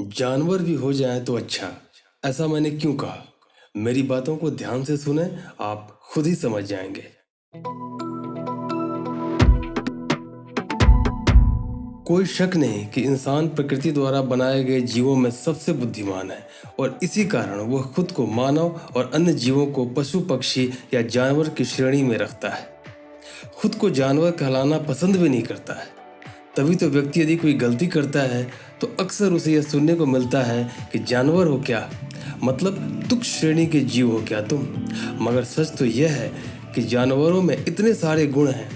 जानवर भी हो जाएं तो अच्छा, ऐसा मैंने क्यों कहा? मेरी बातों को ध्यान से सुने, आप खुद ही समझ जाएंगे। कोई शक नहीं कि इंसान प्रकृति द्वारा बनाए गए जीवों में सबसे बुद्धिमान है और इसी कारण वह खुद को मानव और अन्य जीवों को पशु पक्षी या जानवर की श्रेणी में रखता है। खुद को जानवर कहलाना पसंद भी नहीं करता है। तभी तो व्यक्ति यदि कोई गलती करता है तो अक्सर उसे यह सुनने को मिलता है कि जानवर हो क्या, मतलब तुच्छ श्रेणी के जीव हो क्या तुम। मगर सच तो यह है कि जानवरों में इतने सारे गुण हैं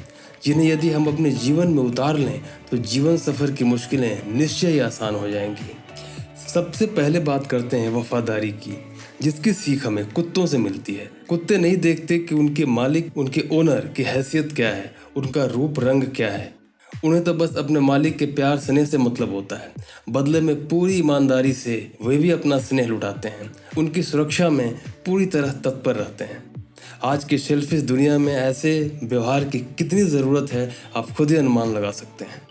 जिन्हें यदि हम अपने जीवन में उतार लें तो जीवन सफर की मुश्किलें निश्चय ही आसान हो जाएंगी। सबसे पहले बात करते हैं वफादारी की, जिसकी सीख हमें कुत्तों से मिलती है। कुत्ते नहीं देखते कि उनके मालिक, उनके ओनर की हैसियत क्या है, उनका रूप रंग क्या है। उन्हें तो बस अपने मालिक के प्यार स्नेह से मतलब होता है। बदले में पूरी ईमानदारी से वे भी अपना स्नेह लुटाते हैं, उनकी सुरक्षा में पूरी तरह तत्पर रहते हैं। आज की सेल्फिश दुनिया में ऐसे व्यवहार की कितनी ज़रूरत है, आप खुद ही अनुमान लगा सकते हैं।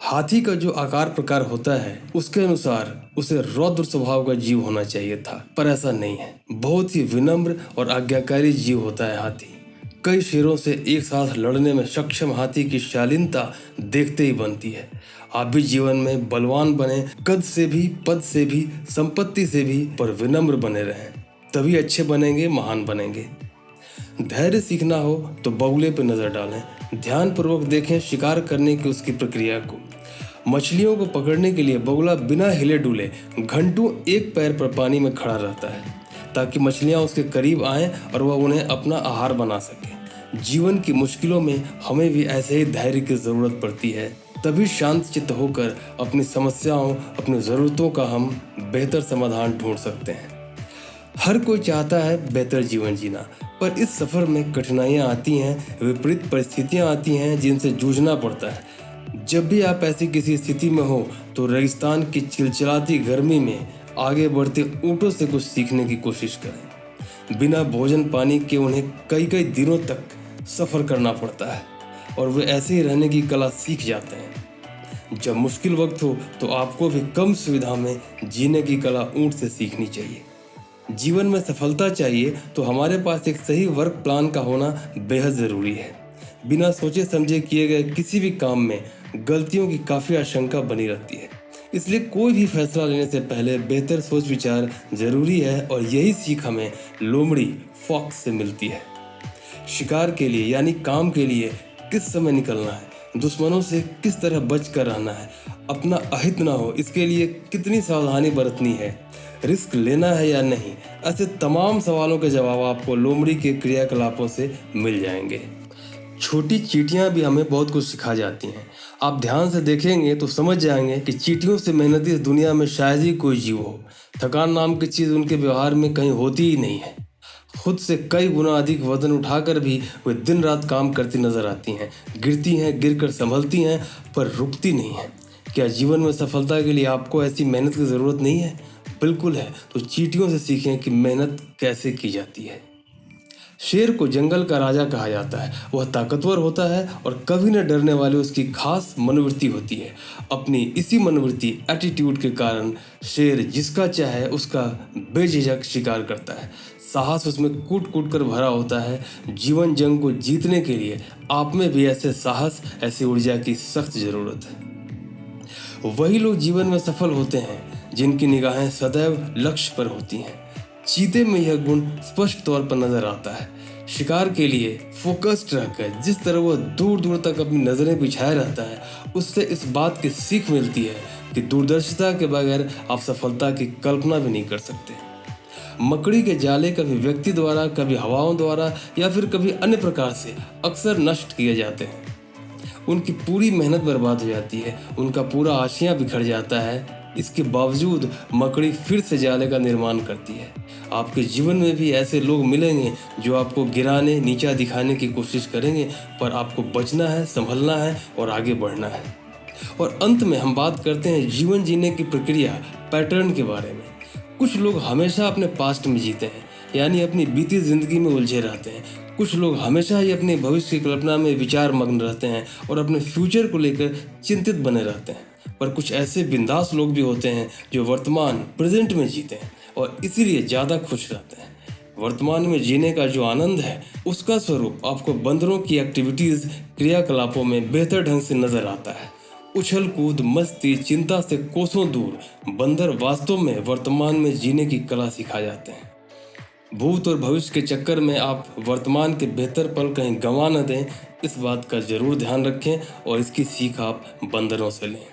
हाथी का जो आकार प्रकार होता है उसके अनुसार उसे रौद्र स्वभाव का जीव होना चाहिए था, पर ऐसा नहीं है। बहुत ही विनम्र और आज्ञाकारी जीव होता है हाथी। कई शेरों से एक साथ लड़ने में सक्षम हाथी की शालीनता देखते ही बनती है। आप भी जीवन में बलवान बने, कद से भी, पद से भी, संपत्ति से भी, पर विनम्र बने रहें, तभी अच्छे बनेंगे, महान बनेंगे। धैर्य सीखना हो तो बगुले पर नजर डालें, ध्यानपूर्वक देखें शिकार करने की उसकी प्रक्रिया को। मछलियों को पकड़ने के लिए बगुला बिना हिले डुले घंटों एक पैर पर पानी में खड़ा रहता है ताकि मछलियां उसके करीब आएं और वह उन्हें अपना आहार बना सके। जीवन की मुश्किलों में हमें भी ऐसे ही धैर्य की जरूरत पड़ती है, तभी शांत चित्त होकर अपनी समस्याओं, अपनी जरूरतों का हम बेहतर समाधान ढूंढ सकते हैं। हर कोई चाहता है बेहतर जीवन जीना, पर इस सफर में कठिनाइयां आती हैं, विपरीत परिस्थितियां आती हैं जिनसे जूझना पड़ता है। जब भी आप ऐसी किसी स्थिति में हो तो रेगिस्तान की चिलचिलाती गर्मी में आगे बढ़ते ऊँटों से कुछ सीखने की कोशिश करें। बिना भोजन पानी के उन्हें कई कई दिनों तक सफ़र करना पड़ता है और वे ऐसे ही रहने की कला सीख जाते हैं। जब मुश्किल वक्त हो तो आपको भी कम सुविधा में जीने की कला ऊँट से सीखनी चाहिए। जीवन में सफलता चाहिए तो हमारे पास एक सही वर्क प्लान का होना बेहद ज़रूरी है। बिना सोचे समझे किए गए किसी भी काम में गलतियों की काफ़ी आशंका बनी रहती है। इसलिए कोई भी फैसला लेने से पहले बेहतर सोच विचार ज़रूरी है और यही सीख हमें लोमड़ी फॉक्स से मिलती है। शिकार के लिए यानी काम के लिए किस समय निकलना है, दुश्मनों से किस तरह बच कर रहना है, अपना अहित ना हो इसके लिए कितनी सावधानी बरतनी है, रिस्क लेना है या नहीं, ऐसे तमाम सवालों के जवाब आपको लोमड़ी के क्रियाकलापों से मिल जाएंगे। छोटी चींटियां भी हमें बहुत कुछ सिखा जाती हैं। आप ध्यान से देखेंगे तो समझ जाएंगे कि चींटियों से मेहनती इस दुनिया में शायद ही कोई जीव हो। थकान नाम की चीज़ उनके व्यवहार में कहीं होती ही नहीं है। खुद से कई गुना अधिक वजन उठाकर भी वे दिन रात काम करती नजर आती हैं, गिरती हैं, गिरकर संभलती हैं, पर रुकती नहीं हैं। क्या जीवन में सफलता के लिए आपको ऐसी मेहनत की ज़रूरत नहीं है? बिल्कुल है। तो चींटियों से सीखें कि मेहनत कैसे की जाती है। शेर को जंगल का राजा कहा जाता है। वह ताकतवर होता है और कभी न डरने वाली उसकी खास मनोवृत्ति होती है। अपनी इसी मनोवृत्ति एटीट्यूड के कारण शेर जिसका चाहे उसका बेझिझक शिकार करता है। साहस उसमें कूट कूट कर भरा होता है। जीवन जंग को जीतने के लिए आप में भी ऐसे साहस, ऐसी ऊर्जा की सख्त ज़रूरत है। वही लोग जीवन में सफल होते हैं जिनकी निगाहें सदैव लक्ष्य पर होती हैं। चीते में यह गुण स्पष्ट तौर पर नजर आता है। शिकार के लिए फोकस्ड रहकर जिस तरह वह दूर दूर तक अपनी नजरें बिछाए रहता है, उससे इस बात की सीख मिलती है कि दूरदर्शिता के बगैर आप सफलता की कल्पना भी नहीं कर सकते। मकड़ी के जाले कभी व्यक्ति द्वारा, कभी हवाओं द्वारा या फिर कभी अन्य प्रकार से अक्सर नष्ट किए जाते हैं। उनकी पूरी मेहनत बर्बाद हो जाती है, उनका पूरा आशियाँ बिखर जाता है। इसके बावजूद मकड़ी फिर से जाले का निर्माण करती है। आपके जीवन में भी ऐसे लोग मिलेंगे जो आपको गिराने, नीचा दिखाने की कोशिश करेंगे, पर आपको बचना है, संभलना है और आगे बढ़ना है। और अंत में हम बात करते हैं जीवन जीने की प्रक्रिया, पैटर्न के बारे में। कुछ लोग हमेशा अपने पास्ट में जीते हैं, यानी अपनी बीती जिंदगी में उलझे रहते हैं। कुछ लोग हमेशा ही अपने भविष्य की कल्पना में विचार मग्न रहते हैं और अपने फ्यूचर को लेकर चिंतित बने रहते हैं। पर कुछ ऐसे बिंदास लोग भी होते हैं जो वर्तमान प्रेजेंट में जीते हैं और इसीलिए ज़्यादा खुश रहते हैं। वर्तमान में जीने का जो आनंद है उसका स्वरूप आपको बंदरों की एक्टिविटीज़ क्रियाकलापों में बेहतर ढंग से नजर आता है। उछल कूद मस्ती चिंता से कोसों दूर बंदर वास्तव में वर्तमान में जीने की कला सिखा जाते हैं। भूत और भविष्य के चक्कर में आप वर्तमान के बेहतर पल कहीं गंवा न दें, इस बात का जरूर ध्यान रखें और इसकी सीख आप बंदरों से लें।